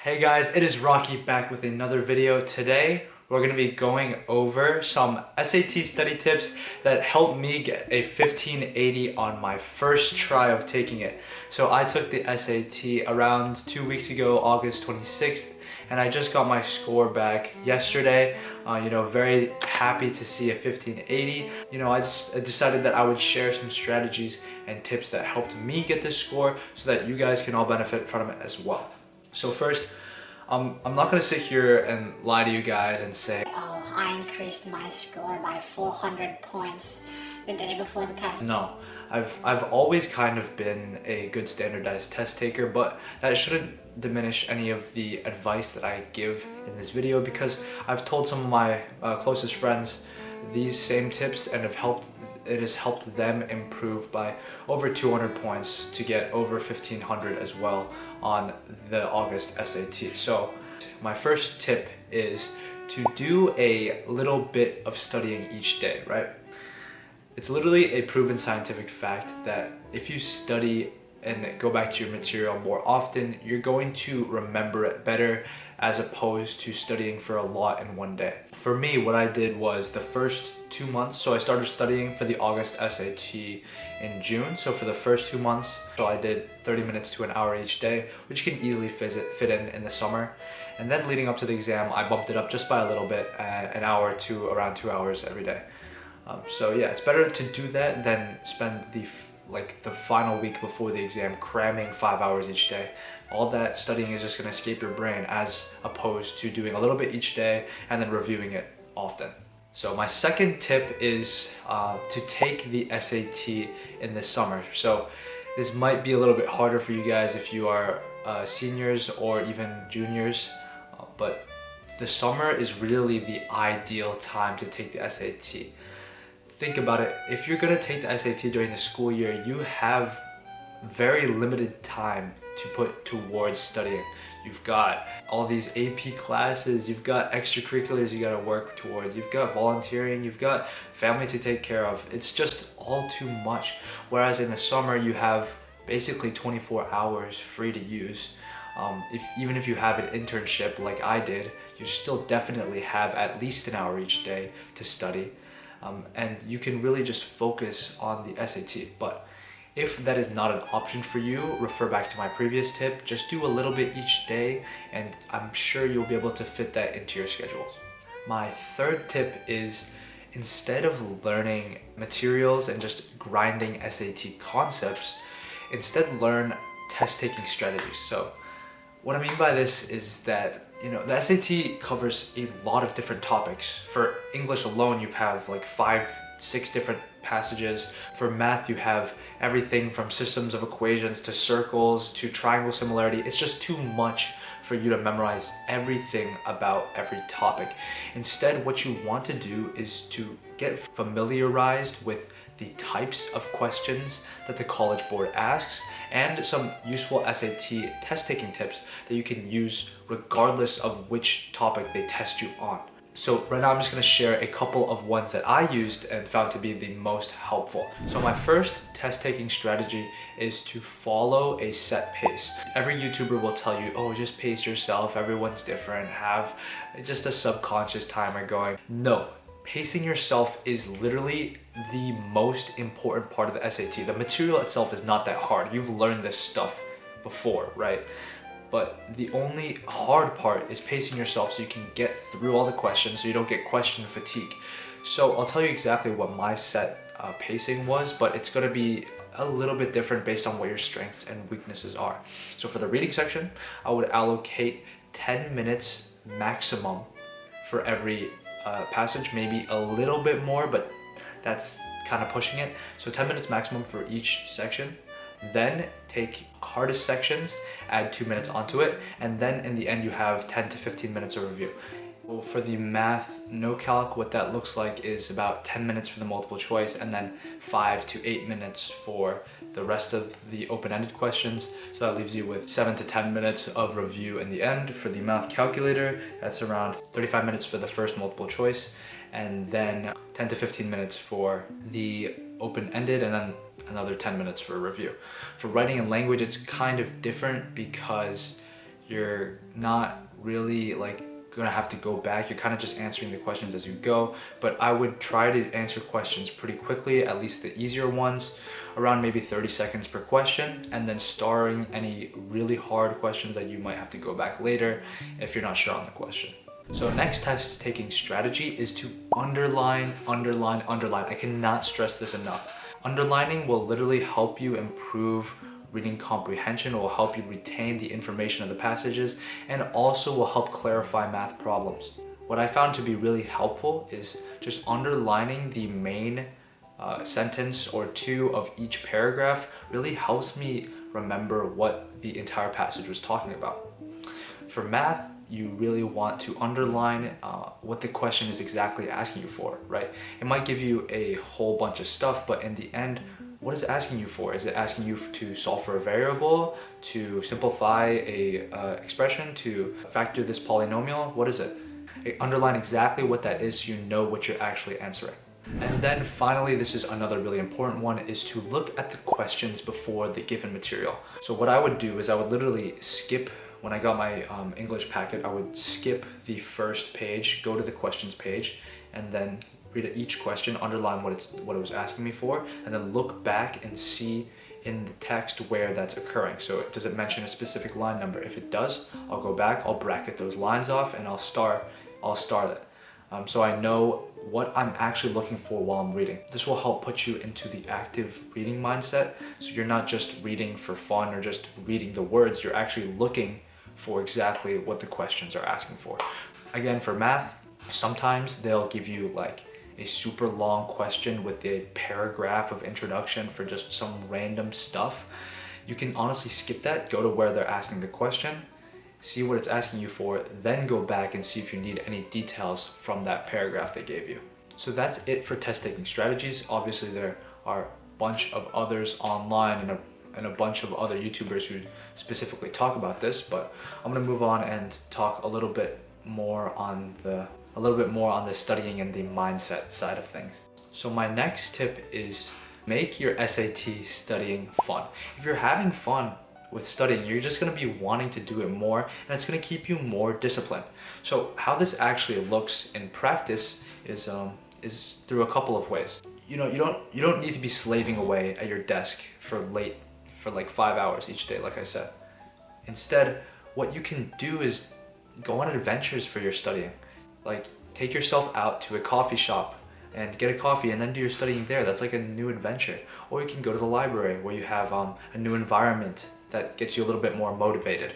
Hey guys, it is Rocky back with another video. Today we're going to be going over some SAT study tips that helped me get a 1580 on my first try of taking it. So I took the SAT around 2 weeks ago, August 26th, and I just got my score back yesterday. Very happy to see a 1580. I decided that I would share some strategies and tips that helped me get this score so that you guys can all benefit from it as well. So first, I'm not gonna sit here and lie to you guys and say, oh, I increased my score by 400 points the day before the test. No, I've always kind of been a good standardized test taker, but that shouldn't diminish any of the advice that I give in this video, because I've told some of my closest friends these same tips and it has helped them improve by over 200 points to get over 1500 as well on the August SAT. So my first tip is to do a little bit of studying each day, right? It's literally a proven scientific fact that if you study and go back to your material more often, you're going to remember it better as opposed to studying for a lot in one day. For me, what I did was the first 2 months, so I started studying for the August SAT in June. So for the first 2 months, so I did 30 minutes to an hour each day, which you can easily fit in the summer. And then leading up to the exam, I bumped it up just by a little bit, an hour to around 2 hours every day. So yeah, it's better to do that than spend the final week before the exam cramming 5 hours each day. All that studying is just going to escape your brain, as opposed to doing a little bit each day and then reviewing it often. So my second tip is to take the SAT in the summer. So this might be a little bit harder for you guys if you are seniors or even juniors, but the summer is really the ideal time to take the SAT. Think about it. If you're going to take the SAT during the school year, you have very limited time to put towards studying. You've got all these AP classes, you've got extracurriculars you got to work towards, you've got volunteering, you've got family to take care of. It's just all too much. Whereas in the summer, you have basically 24 hours free to use. Even if you have an internship like I did, you still definitely have at least an hour each day to study. And you can really just focus on the SAT. But if that is not an option for you, refer back to my previous tip. Just do a little bit each day, and I'm sure you'll be able to fit that into your schedules. My third tip is, instead of learning materials and just grinding SAT concepts, instead learn test-taking strategies. So what I mean by this is that the SAT covers a lot of different topics. For English alone, you have like 5-6 different passages. For math, you have everything from systems of equations to circles to triangle similarity. It's just too much for you to memorize everything about every topic. Instead, what you want to do is to get familiarized with the types of questions that the College Board asks, and some useful SAT test-taking tips that you can use regardless of which topic they test you on. So right now I'm just going to share a couple of ones that I used and found to be the most helpful. So my first test-taking strategy is to follow a set pace. Every YouTuber will tell you, oh, just pace yourself, everyone's different, have just a subconscious timer going. No. Pacing yourself is literally the most important part of the SAT. The material itself is not that hard. You've learned this stuff before, right? But the only hard part is pacing yourself so you can get through all the questions so you don't get question fatigue. So I'll tell you exactly what my set pacing was, but it's going to be a little bit different based on what your strengths and weaknesses are. So for the reading section, I would allocate 10 minutes maximum for every passage, maybe a little bit more, but that's kind of pushing it. So 10 minutes maximum for each section. Then take hardest sections, add 2 minutes onto it, and then in the end you have 10 to 15 minutes of review. Well, for the math no calc, what that looks like is about 10 minutes for the multiple choice, and then 5 to 8 minutes for the rest of the open-ended questions. So that leaves you with 7 to 10 minutes of review in the end. For the math calculator, that's around 35 minutes for the first multiple choice, and then 10 to 15 minutes for the open-ended, and then another 10 minutes for review. For writing and language, it's kind of different because You're not really like gonna have to go back. You're kind of just answering the questions as you go, but I would try to answer questions pretty quickly, at least the easier ones, around maybe 30 seconds per question, and then starring any really hard questions that you might have to go back later if you're not sure on the question. So next test taking strategy is to underline, underline, underline. I cannot stress this enough. Underlining will literally help you improve reading comprehension, will help you retain the information of the passages, and also will help clarify math problems. What I found to be really helpful is just underlining the main sentence or two of each paragraph really helps me remember what the entire passage was talking about. For math, you really want to underline what the question is exactly asking you for, right? It might give you a whole bunch of stuff, but in the end, what is it asking you for? Is it asking you to solve for a variable, to simplify a expression, to factor this polynomial? What is it? Underline exactly what that is so you know what you're actually answering. And then finally, this is another really important one, is to look at the questions before the given material. So what I would do is I would literally skip, when I got my English packet, I would skip the first page, go to the questions page, and then read each question, underline what it was asking me for, and then look back and see in the text where that's occurring. So does it mention a specific line number? If it does, I'll go back, I'll bracket those lines off, and I'll star it. So I know what I'm actually looking for while I'm reading. This will help put you into the active reading mindset, so you're not just reading for fun or just reading the words, you're actually looking for exactly what the questions are asking for. Again, for math, sometimes they'll give you like a super long question with a paragraph of introduction for just some random stuff. You can honestly skip that, go to where they're asking the question, see what it's asking you for, then go back and see if you need any details from that paragraph they gave you. So that's it for test taking strategies. Obviously there are a bunch of others online and a bunch of other YouTubers who specifically talk about this, but I'm gonna move on and talk a little bit more on the studying and the mindset side of things. So my next tip is make your SAT studying fun. If you're having fun with studying, you're just going to be wanting to do it more, and it's going to keep you more disciplined. So how this actually looks in practice is through a couple of ways. You don't need to be slaving away at your desk for like 5 hours each day, like I said. Instead, what you can do is go on adventures for your studying. Like, take yourself out to a coffee shop and get a coffee and then do your studying there. That's like a new adventure. Or you can go to the library where you have a new environment that gets you a little bit more motivated.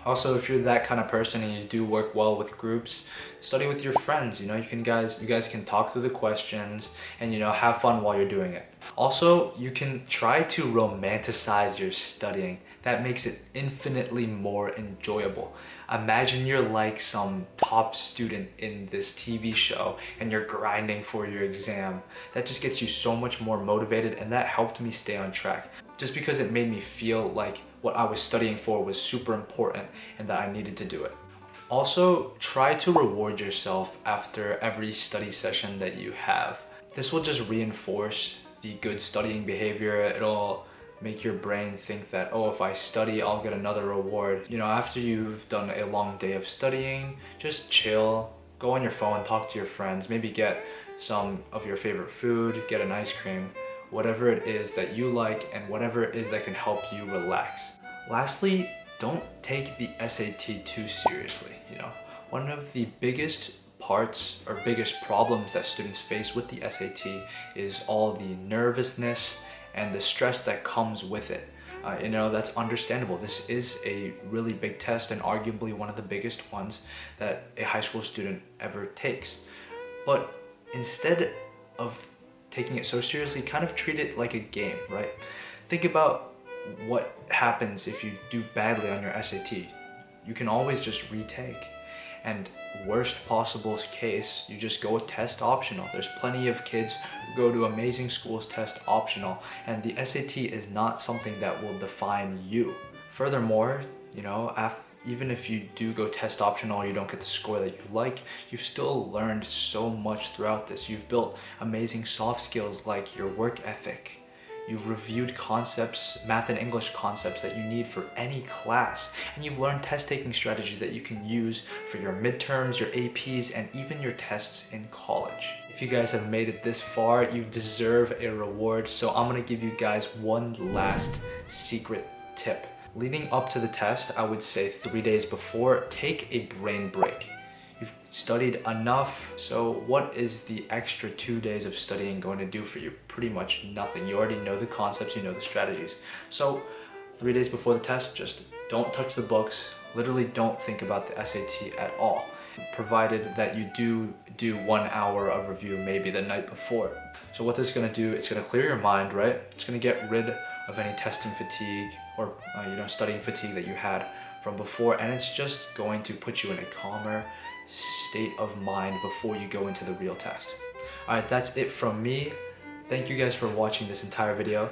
Also, if you're that kind of person and you do work well with groups, study with your friends. You guys can talk through the questions and have fun while you're doing it. Also, you can try to romanticize your studying. That makes it infinitely more enjoyable. Imagine you're like some top student in this TV show and you're grinding for your exam. That just gets you so much more motivated, and that helped me stay on track. Just because it made me feel like what I was studying for was super important and that I needed to do it. Also, try to reward yourself after every study session that you have. This will just reinforce the good studying behavior. It'll make your brain think that, oh, if I study, I'll get another reward. After you've done a long day of studying, just chill, go on your phone, talk to your friends, maybe get some of your favorite food, get an ice cream, whatever it is that you like and whatever it is that can help you relax. Lastly, don't take the SAT too seriously. One of the biggest parts or biggest problems that students face with the SAT is all the nervousness and the stress that comes with it. That's understandable. This is a really big test and arguably one of the biggest ones that a high school student ever takes. But instead of taking it so seriously, kind of treat it like a game, right? Think about what happens if you do badly on your SAT. You can always just retake. And worst possible case, you just go with test optional. There's plenty of kids who go to amazing schools test optional, and the SAT is not something that will define you. Furthermore, even if you do go test optional or you don't get the score that you like, you've still learned so much throughout this. You've built amazing soft skills like your work ethic, You've reviewed concepts, math and English concepts that you need for any class, and you've learned test-taking strategies that you can use for your midterms, your APs, and even your tests in college. If you guys have made it this far, you deserve a reward, so I'm gonna give you guys one last secret tip. Leading up to the test, I would say 3 days before, take a brain break. You've studied enough, so what is the extra 2 days of studying going to do for you? Pretty much nothing. You already know the concepts, you know the strategies. So 3 days before the test, just don't touch the books. Literally don't think about the SAT at all, provided that you do 1 hour of review maybe the night before. So what this is going to do, it's going to clear your mind, right? It's going to get rid of any testing fatigue or studying fatigue that you had from before, and it's just going to put you in a calmer state of mind before you go into the real test. Alright, that's it from me. Thank you guys for watching this entire video.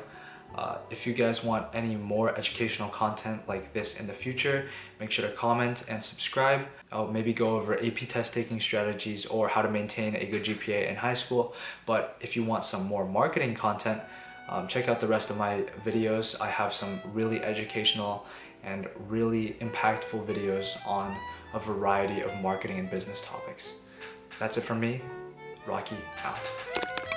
If you guys want any more educational content like this in the future, make sure to comment and subscribe. I'll maybe go over AP test taking strategies or how to maintain a good GPA in high school. But if you want some more marketing content, check out the rest of my videos. I have some really educational and really impactful videos on a variety of marketing and business topics. That's it from me. Rocky out.